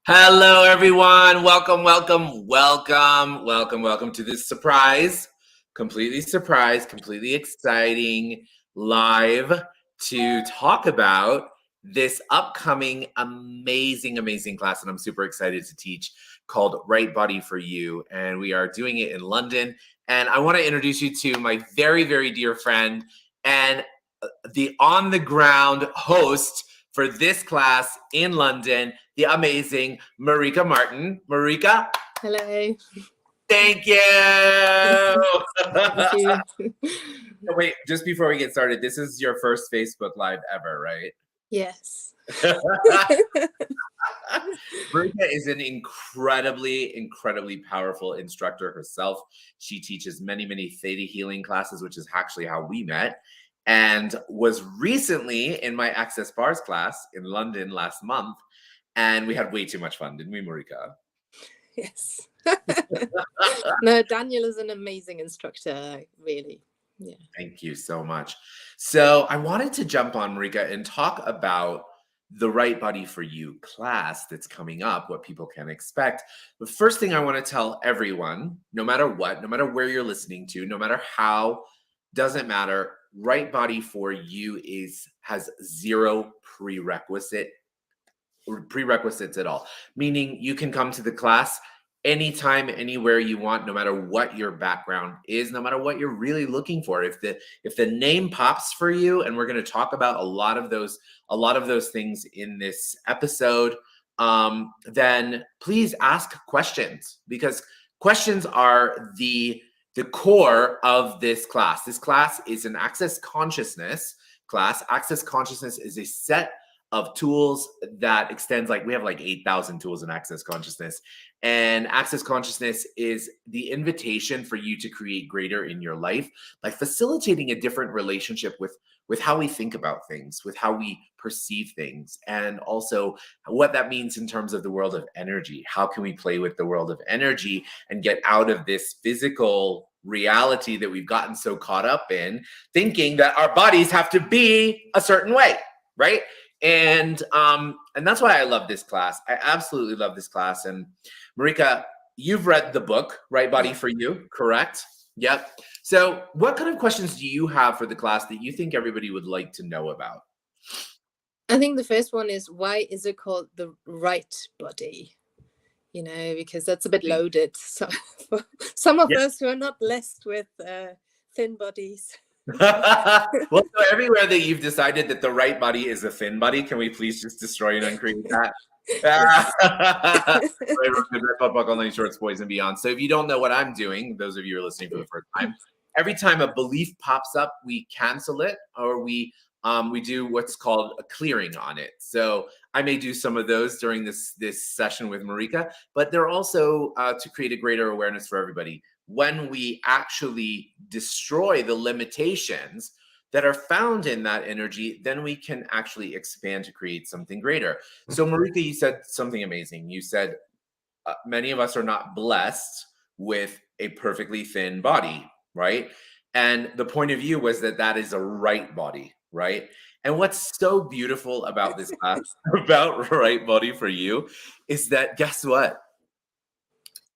Hello, everyone. Welcome to this completely exciting live to talk about this upcoming amazing class that I'm super excited to teach called Right Body for You. And we are doing it in London. And I want to introduce you to my very dear friend and the on the ground host for this class in London, the amazing Marika Martin. Marika, Hello. thank you. Thank you. Wait, just before we get started, this is your first Facebook Live ever, right? Yes. Marika is an incredibly powerful instructor herself. She teaches many theta healing classes, which is actually how we met, and was recently in my Access Bars class in London last month. And we had way too much fun, didn't we, Marika? Yes. No, Daniel is an amazing instructor, really. Yeah. Thank you so much. So I wanted to jump on, Marika, and talk about the Right Body for You class that's coming up, what people can expect. The first thing I want to tell everyone, no matter what, no matter where you're listening to, no matter how, doesn't matter, Right Body for You has zero prerequisites at all. Meaning you can come to the class anytime, anywhere you want, no matter what your background is, no matter what you're really looking for. If the name pops for you, and we're going to talk about a lot of those things in this episode, then please ask questions, because questions are the core of this class. This class is an Access Consciousness class. Access Consciousness is a set of tools that extends, like, we have like 8,000 tools in Access Consciousness. And Access Consciousness is the invitation for you to create greater in your life by facilitating a different relationship with how we think about things, with how we perceive things, and also what that means in terms of the world of energy. How can we play with the world of energy and get out of this physical reality that we've gotten so caught up in, thinking that our bodies have to be a certain way, right? And that's why I love this class. I absolutely love this class. And Marika, you've read the book, Right Body for You, correct? Yep. So what kind of questions do you have for the class that you think everybody would like to know about? I think the first one is, why is it called the right body? Because that's a bit loaded. So for some of us who are not blessed with thin bodies. Well, so everywhere that you've decided that the right body is a thin body, can we please just destroy and uncreate that? Online Shorts, Boys and Beyond. So if you don't know what I'm doing, those of you who are listening for the first time, every time a belief pops up, we cancel it, or we do what's called a clearing on it. So I may do some of those during this session with Marika, but they're also to create a greater awareness for everybody. When we actually destroy the limitations that are found in that energy, then we can actually expand to create something greater. So Marika, you said something amazing. You said many of us are not blessed with a perfectly thin body, right? And the point of view was that is a right body, right? And what's so beautiful about this class, about Right Body for You, is that, guess what?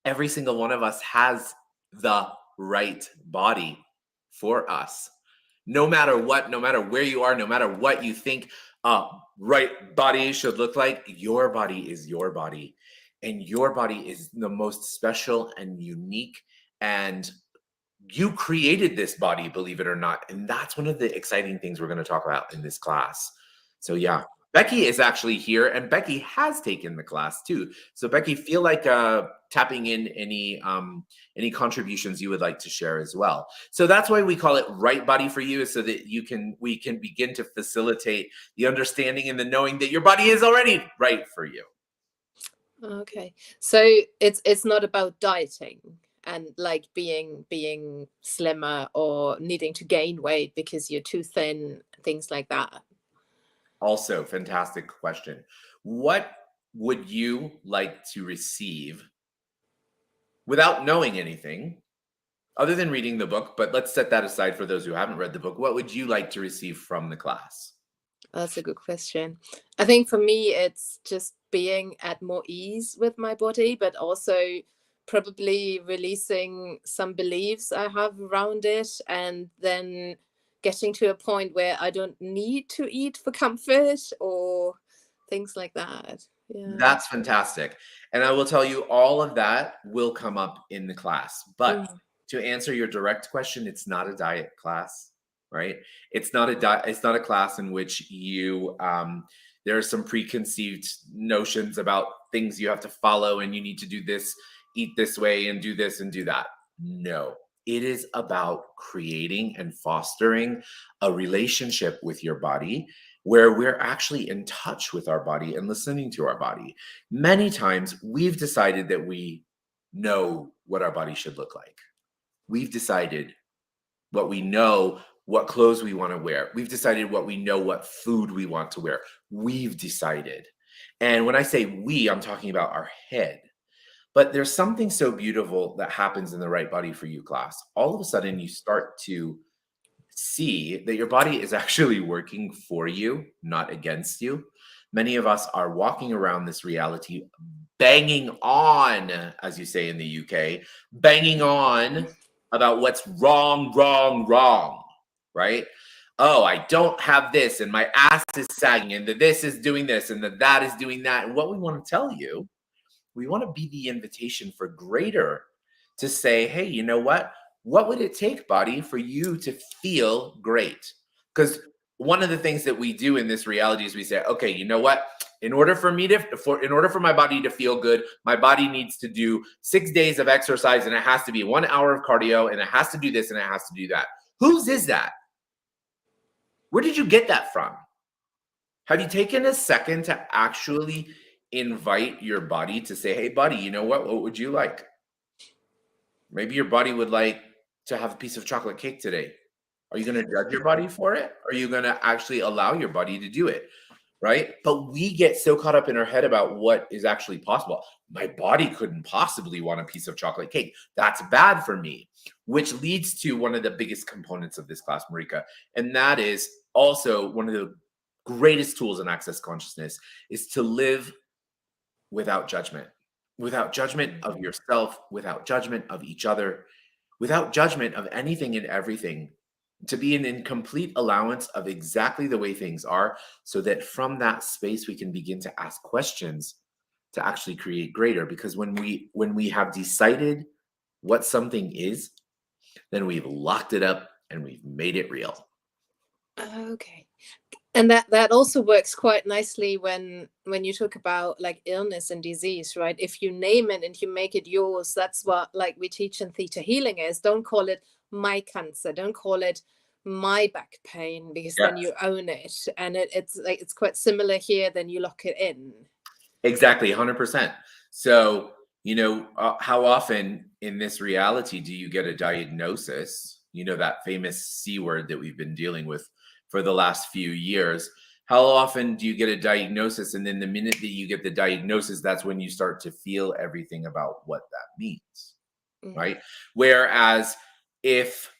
Every single one of us has the right body for us. No matter what, no matter where you are, no matter what you think right body should look like, your body is your body. And your body is the most special and unique. And you created this body, believe it or not. And that's one of the exciting things we're going to talk about in this class. So yeah, Becky is actually here, and Becky has taken the class too. So Becky, feel like tapping in any contributions you would like to share as well. So that's why we call it Right Body for You, is so that we can begin to facilitate the understanding and the knowing that your body is already right for you. Okay, so it's not about dieting and like being slimmer or needing to gain weight because you're too thin, things like that. Also, fantastic question. What would you like to receive without knowing anything other than reading the book? But let's set that aside for those who haven't read the book. What would you like to receive from the class? That's a good question. I think for me, it's just being at more ease with my body, but also probably releasing some beliefs I have around it, and then getting to a point where I don't need to eat for comfort or things like that. Yeah. That's fantastic. And I will tell you, all of that will come up in the class. But Mm. to answer your direct question, it's not a diet class, right? It's not a diet. It's not a class in which you there are some preconceived notions about things you have to follow, and you need to do this, eat this way, and do this and do that. No, it is about creating and fostering a relationship with your body where we're actually in touch with our body and listening to our body. Many times we've decided that we know what our body should look like. We've decided what we know, what clothes we want to wear. We've decided what we know, what food we want to wear. We've decided. And when I say we, I'm talking about our head. But there's something so beautiful that happens in the Right Body for You class. All of a sudden, you start to see that your body is actually working for you, not against you. Many of us are walking around this reality banging on, as you say in the UK, banging on about what's wrong, wrong, wrong, right? Oh, I don't have this, and my ass is sagging, and the this is doing this, and the that is doing that. And what we want to tell you, we want to be the invitation for greater to say, hey, you know what? What would it take, body, for you to feel great? Because one of the things that we do in this reality is we say, okay, you know what? In order for my body to feel good, my body needs to do 6 days of exercise, and it has to be 1 hour of cardio, and it has to do this, and it has to do that. Whose is that? Where did you get that from? Have you taken a second to actually invite your body to say, hey, buddy, you know what? What would you like? Maybe your body would like to have a piece of chocolate cake today. Are you going to judge your body for it? Or are you going to actually allow your body to do it? Right. But we get so caught up in our head about what is actually possible. My body couldn't possibly want a piece of chocolate cake. That's bad for me, which leads to one of the biggest components of this class, Marika. And that is also one of the greatest tools in access consciousness is to live without judgment of yourself, without judgment of each other, without judgment of anything and everything, to be in complete allowance of exactly the way things are, so that from that space we can begin to ask questions to actually create greater. Because when we have decided what something is, then we've locked it up and we've made it real. Okay. And that also works quite nicely when you talk about like illness and disease, right? If you name it and you make it yours, that's what like we teach in theta healing is, don't call it my cancer, don't call it my back pain, because then you own it. And it's like it's quite similar here, then you lock it in. Exactly, 100%. So, how often in this reality do you get a diagnosis? That famous C word that we've been dealing with for the last few years. How often do you get a diagnosis? And then the minute that you get the diagnosis, that's when you start to feel everything about what that means, right? Whereas if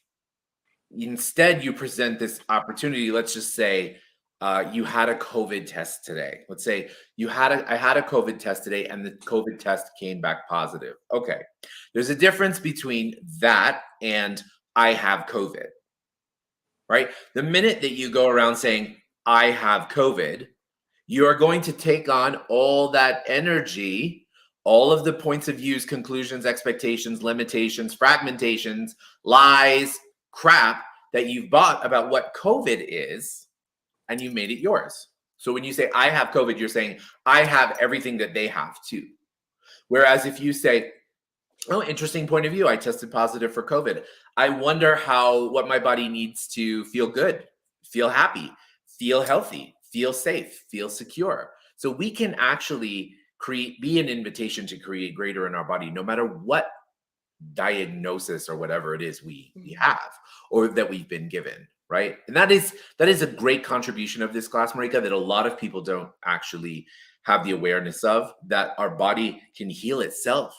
instead you present this opportunity, let's just say, you had a COVID test today. Let's say I had a COVID test today and the COVID test came back positive. Okay. There's a difference between that and I have COVID, right? The minute that you go around saying, I have COVID, you are going to take on all that energy, all of the points of views, conclusions, expectations, limitations, fragmentations, lies, crap that you've bought about what COVID is, and you made it yours. So when you say, I have COVID, you're saying, I have everything that they have too. Whereas if you say, oh, interesting point of view, I tested positive for COVID. I wonder what my body needs to feel good, feel happy, feel healthy, feel safe, feel secure. So we can actually be an invitation to create greater in our body, no matter what diagnosis or whatever it is we have or that we've been given, right? And that is a great contribution of this class, Marika, that a lot of people don't actually have the awareness of, that our body can heal itself.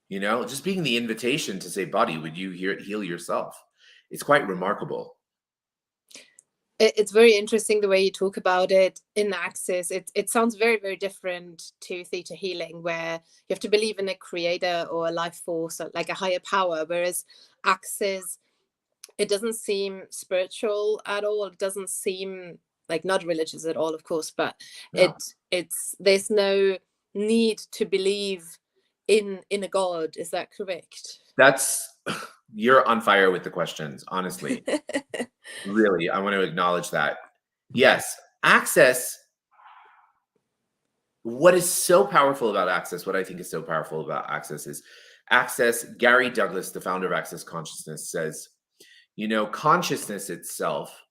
Just being the invitation to say, body, would you heal yourself? It's quite remarkable. It's very interesting the way you talk about it in Access. It sounds very, very different to theta healing, where you have to believe in a creator or a life force, or like a higher power. Whereas Access, it doesn't seem spiritual at all. It doesn't seem like, not religious at all, of course, but No. it's there's no need to believe in a god. Is that correct? That's you're on fire with the questions, honestly. Really, I want to acknowledge that. Yes, access. What is so powerful about access, what I think is so powerful about access is access. Gary Douglas, the founder of Access Consciousness, says, consciousness itself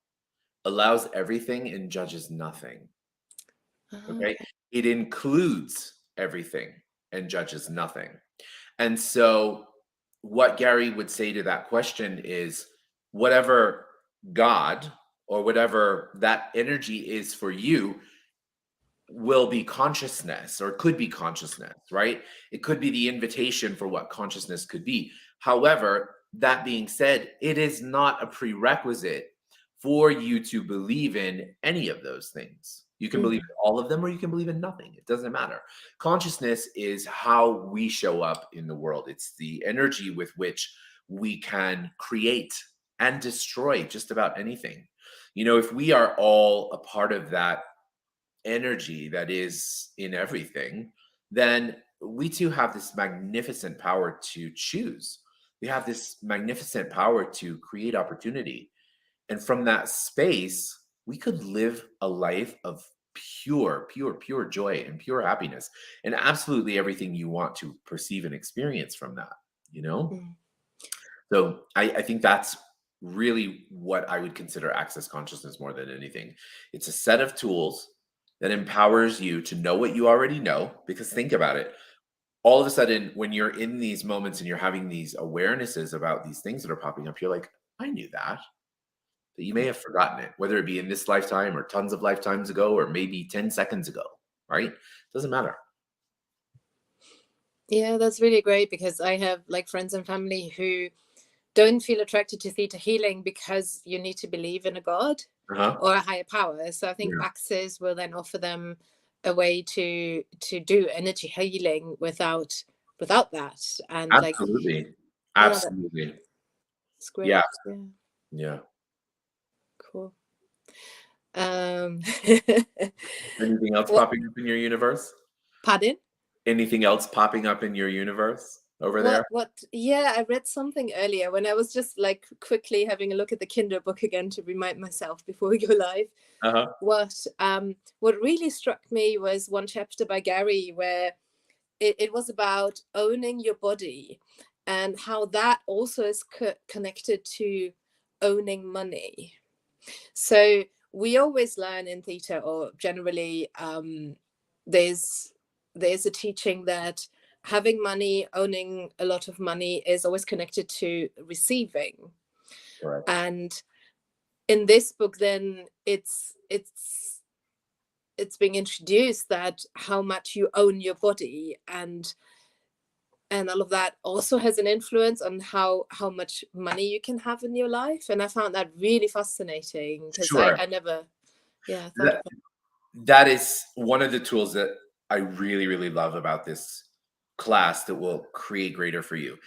allows everything and judges nothing. Okay. Okay. It includes everything and judges nothing. And so, what Gary would say to that question is whatever God or whatever that energy is for you will be consciousness, or could be consciousness, right? It could be the invitation for what consciousness could be. However, that being said, it is not a prerequisite for you to believe in any of those things. You can believe in all of them or you can believe in nothing. It doesn't matter. Consciousness is how we show up in the world. It's the energy with which we can create and destroy just about anything. If we are all a part of that energy that is in everything, then we too have this magnificent power to choose. We have this magnificent power to create opportunity. And from that space, we could live a life of pure, pure, pure joy and pure happiness and absolutely everything you want to perceive and experience from that, you know? Mm. So I think that's really what I would consider access consciousness more than anything. It's a set of tools that empowers you to know what you already know. Because think about it. All of a sudden, when you're in these moments and you're having these awarenesses about these things that are popping up, you're like, I knew that. But you may have forgotten it, whether it be in this lifetime or tons of lifetimes ago, or maybe 10 seconds ago, right? Doesn't matter. Yeah, that's really great, because I have like friends and family who don't feel attracted to theta healing because you need to believe in a god Uh-huh. or a higher power. So I think Yeah. Access will then offer them a way to do energy healing without that. And like, Absolutely. yeah, Absolutely. that's Yeah. great. Yeah, Yeah. cool. Um, Anything else what? popping up in your universe? Pardon? Anything else popping up in your universe over there? What? Yeah, I read something earlier when I was just like quickly having a look at the Kindle book again to remind myself before we go live. Uh-huh. What really struck me was one chapter by Gary where it was about owning your body, and how that also is connected to owning money. So we always learn in theta, or generally, there's there's a teaching that having money, owning a lot of money, is always connected to receiving. Correct. And in this book, then it's being introduced that how much you own your body, and all of that also has an influence on how much money you can have in your life. And I found that really fascinating, because Sure. I never, yeah, thought That about. that is one of the tools that I really, really love about this class that will create greater for you.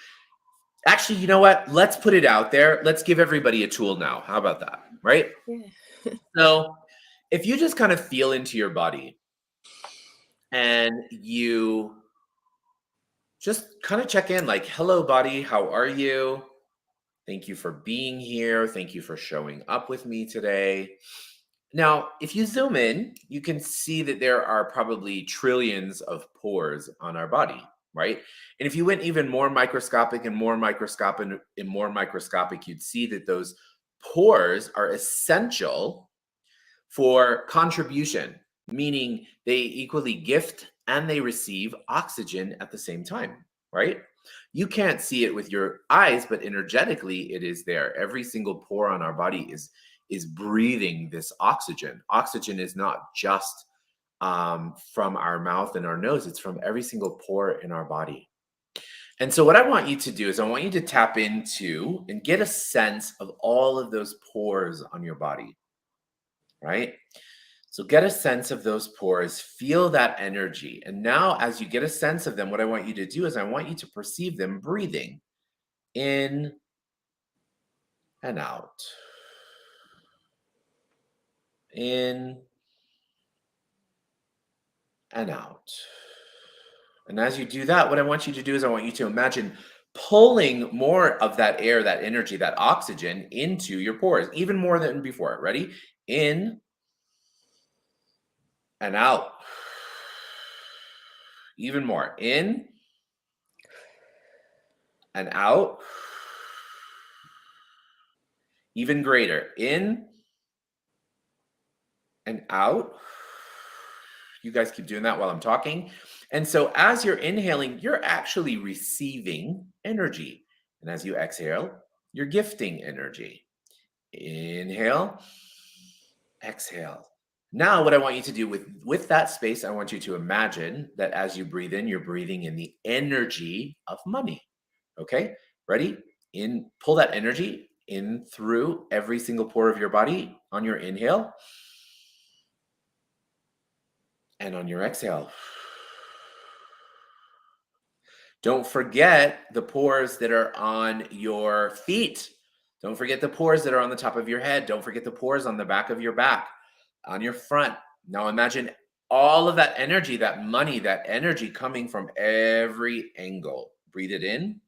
Actually, you know what? Let's put it out there. Let's give everybody a tool now. How about that? Right? Yeah. So, if you just kind of feel into your body and you just kind of check in, like, hello, body, how are you? Thank you for being here. Thank you for showing up with me today. Now, if you zoom in, you can see that there are probably trillions of pores on our body, right? And if you went even more microscopic and more microscopic and more microscopic, you'd see that those pores are essential for contribution, meaning they equally gift and they receive oxygen at the same time, right? You can't see it with your eyes, but energetically it is there. Every single pore on our body is breathing this oxygen. Oxygen is not just from our mouth and our nose; it's from every single pore in our body. And so, what I want you to do is, I want you to tap into and get a sense of all of those pores on your body. right? So get a sense of those pores, feel that energy. And now, as you get a sense of them, what I want you to do is I want you to perceive them breathing in and out. In and out. And as you do that, what I want you to do is I want you to imagine pulling more of that air, that energy, that oxygen into your pores, even more than before. Ready? In and out. Even more. In and out. Even greater. In and out. You guys keep doing that while I'm talking. And so as you're inhaling, you're actually receiving energy. And as you exhale, you're gifting energy. Inhale, exhale. Now, what I want you to do with that space, I want you to imagine that as you breathe in, you're breathing in the energy of money. Okay, ready? In, pull that energy in through every single pore of your body on your inhale. And on your exhale. Don't forget the pores that are on your feet. Don't forget the pores that are on the top of your head. Don't forget the pores on the back of your back, on your front. Now imagine all of that energy, that money, that energy coming from every angle. Breathe it in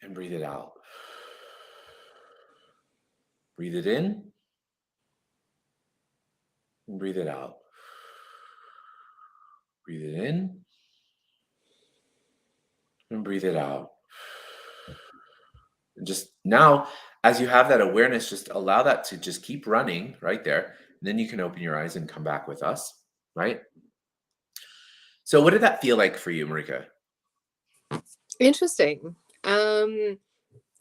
and breathe it out. Breathe it in and breathe it out. Breathe it in and breathe it out. And just now, as you have that awareness, just allow that to just keep running right there. And then you can open your eyes and come back with us, right? So what did that feel like for you, Marika? Interesting. I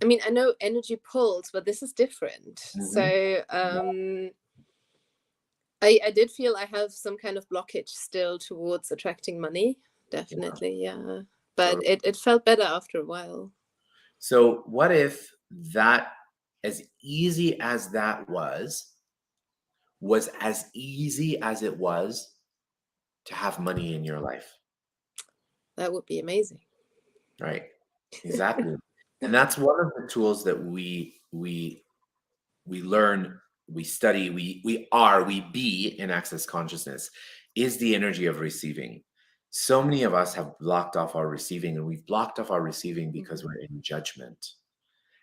mean, I know energy pulls, but this is different. So I did feel I have some kind of blockage still towards attracting money. Definitely, yeah. But it felt better after a while. So what if that, as easy as that was as easy as it was to have money in your life? That would be amazing. Right. Exactly. And that's one of the tools that we learn, we study, we be in Access Consciousness, is the energy of receiving. So many of us have blocked off our receiving, and we've blocked off our receiving because we're in judgment.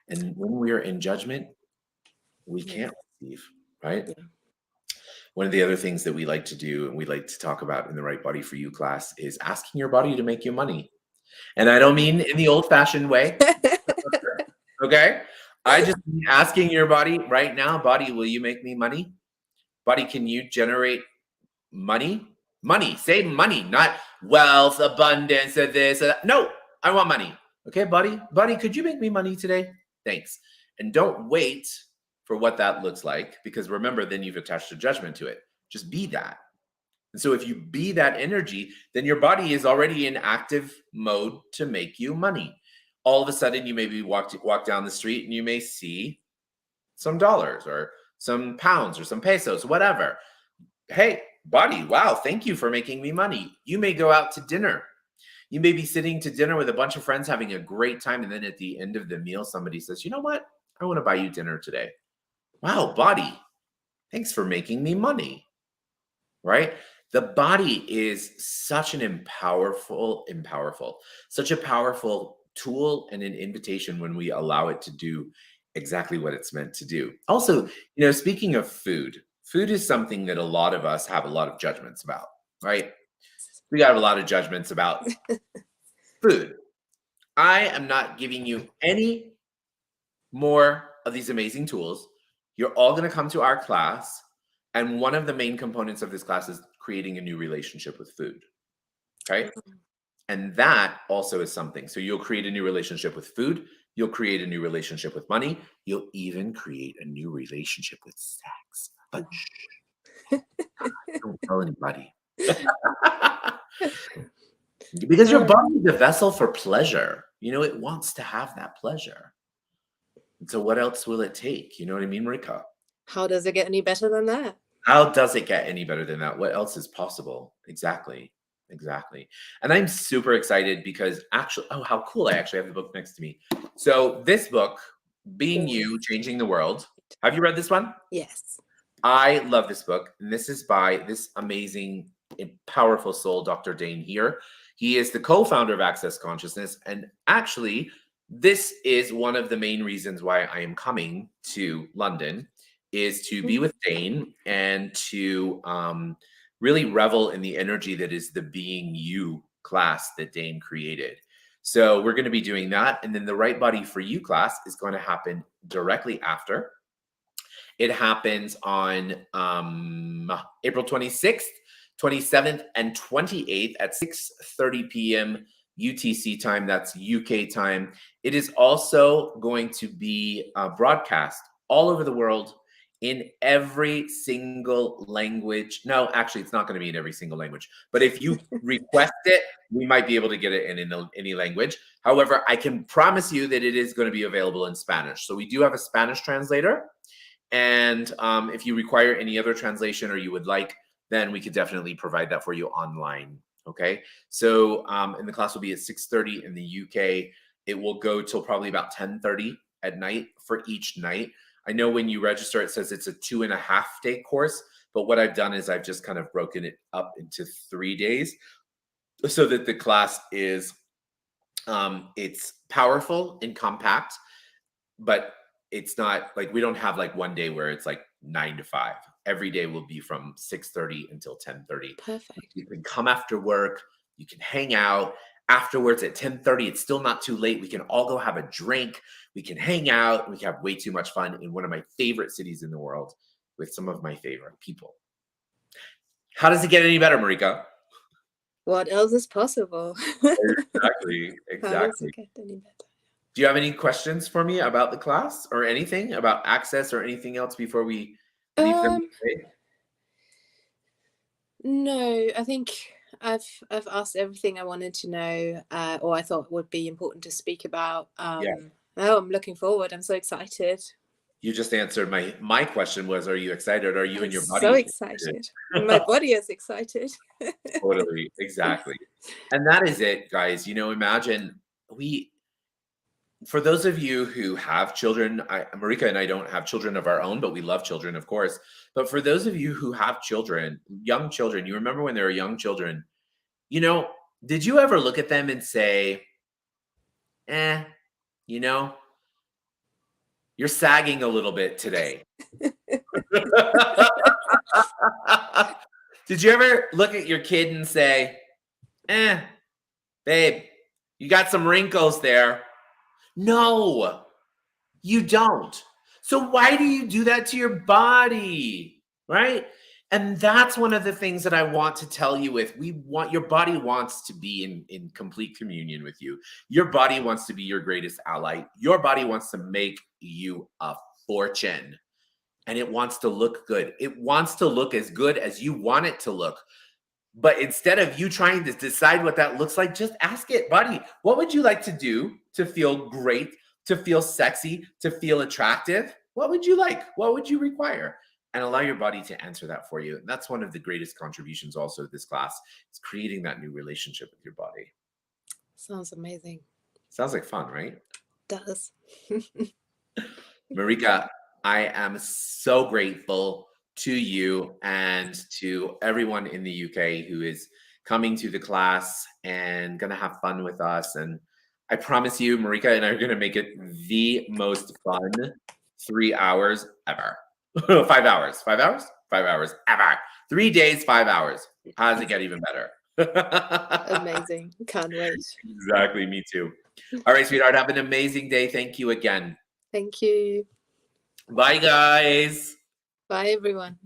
And when we're in judgment, we can't receive, right? Yeah. One of the other things that we like to do, and we like to talk about in the Right Body for You class, is asking your body to make you money. And I don't mean in the old-fashioned way. Okay? I just mean asking your body right now, body, will you make me money? Body, can you generate money? Money. Say money, not wealth, abundance, of this. No, I want money. Okay, buddy? Buddy, could you make me money today? Thanks. And don't wait for what that looks like, because remember, then you've attached a judgment to it. Just be that. And so if you be that energy, then your body is already in active mode to make you money. All of a sudden, you maybe walk down the street and you may see some dollars or some pounds or some pesos, whatever. Hey, body, wow, thank you for making me money. You may go out to dinner. You may be sitting to dinner with a bunch of friends having a great time. And then at the end of the meal, somebody says, you know what? I want to buy you dinner today. Wow, body, thanks for making me money, right? The body is such an such a powerful tool and an invitation when we allow it to do exactly what it's meant to do. Also, speaking of food is something that a lot of us have a lot of judgments about, right? We got a lot of judgments about food. I am not giving you any more of these amazing tools. You're all going to come to our class. And one of the main components of this class is creating a new relationship with food. Okay. And that also is something. So you'll create a new relationship with food. You'll create a new relationship with money. You'll even create a new relationship with sex. But don't tell anybody. Because your body is a vessel for pleasure. It wants to have that pleasure. And so what else will it take? You know what I mean, Marika? How does it get any better than that? How does it get any better than that? What else is possible? Exactly. Exactly. And I'm super excited because actually, oh, how cool. I actually have the book next to me. So this book, Being You, Changing the World. Have you read this one? Yes. I love this book. And this is by this amazing and powerful soul, Dr. Dane here. He is the co-founder of Access Consciousness. And actually, this is one of the main reasons why I am coming to London, is to be with Dane and to really revel in the energy that is the Being You class that Dane created. So we're going to be doing that. And then the Right Body for You class is going to happen directly after. It happens on April 26th, 27th, and 28th at 6:30 p.m. UTC time. That's UK time. It is also going to be broadcast all over the world in every single language. No, actually, it's not going to be in every single language. But if you request it, we might be able to get it in any language. However, I can promise you that it is going to be available in Spanish. So we do have a Spanish translator. And if you require any other translation or you would like, then we could definitely provide that for you online. Okay. So and the class will be at 6:30 in the UK. It will go till probably about 10:30 at night for each night. I know when you register, it says it's a 2.5-day course, but what I've done is I've just kind of broken it up into 3 days so that the class is it's powerful and compact, but it's not like we don't have like one day where it's like 9 to 5. Every day will be from 6:30 until 10:30. Perfect. You can come after work, you can hang out afterwards at 10:30. It's still not too late. We can all go have a drink, we can hang out, we can have way too much fun in one of my favorite cities in the world with some of my favorite people. How does it get any better, Marika? What else is possible? Exactly. How does it get any better? Do you have any questions for me about the class or anything about Access or anything else before we leave them today? No, I think I've asked everything I wanted to know, or I thought would be important to speak about. Yeah. Oh, I'm looking forward. I'm so excited. You just answered my question was, are you excited? Are you I'm and your body so excited. My body is excited. Totally, exactly. And that is it, guys. You know, imagine for those of you who have children, Marika and I don't have children of our own, but we love children, of course. But for those of you who have children, young children, you remember when they were young children, you know, did you ever look at them and say, you know, you're sagging a little bit today? Did you ever look at your kid and say, babe, you got some wrinkles there? No, you don't. So why do you do that to your body? Right? And that's one of the things that I want to tell you your body wants to be in complete communion with you. Your body wants to be your greatest ally. Your body wants to make you a fortune. And it wants to look good. It wants to look as good as you want it to look. But instead of you trying to decide what that looks like, just ask it, buddy, what would you like to do to feel great, to feel sexy, to feel attractive? What would you like? What would you require? And allow your body to answer that for you. And that's one of the greatest contributions also of this class, is creating that new relationship with your body. Sounds amazing. Sounds like fun, right? Does. Marika, I am so grateful to you and to everyone in the UK who is coming to the class and going to have fun with us. And I promise you, Marika and I are going to make it the most fun 3 hours ever. 5 hours, 5 hours, 5 hours ever. 3 days, 5 hours. How does it get even better? Amazing. Can't wait. Exactly. Me too. All right, sweetheart. Have an amazing day. Thank you again. Thank you. Bye, guys. Bye, everyone.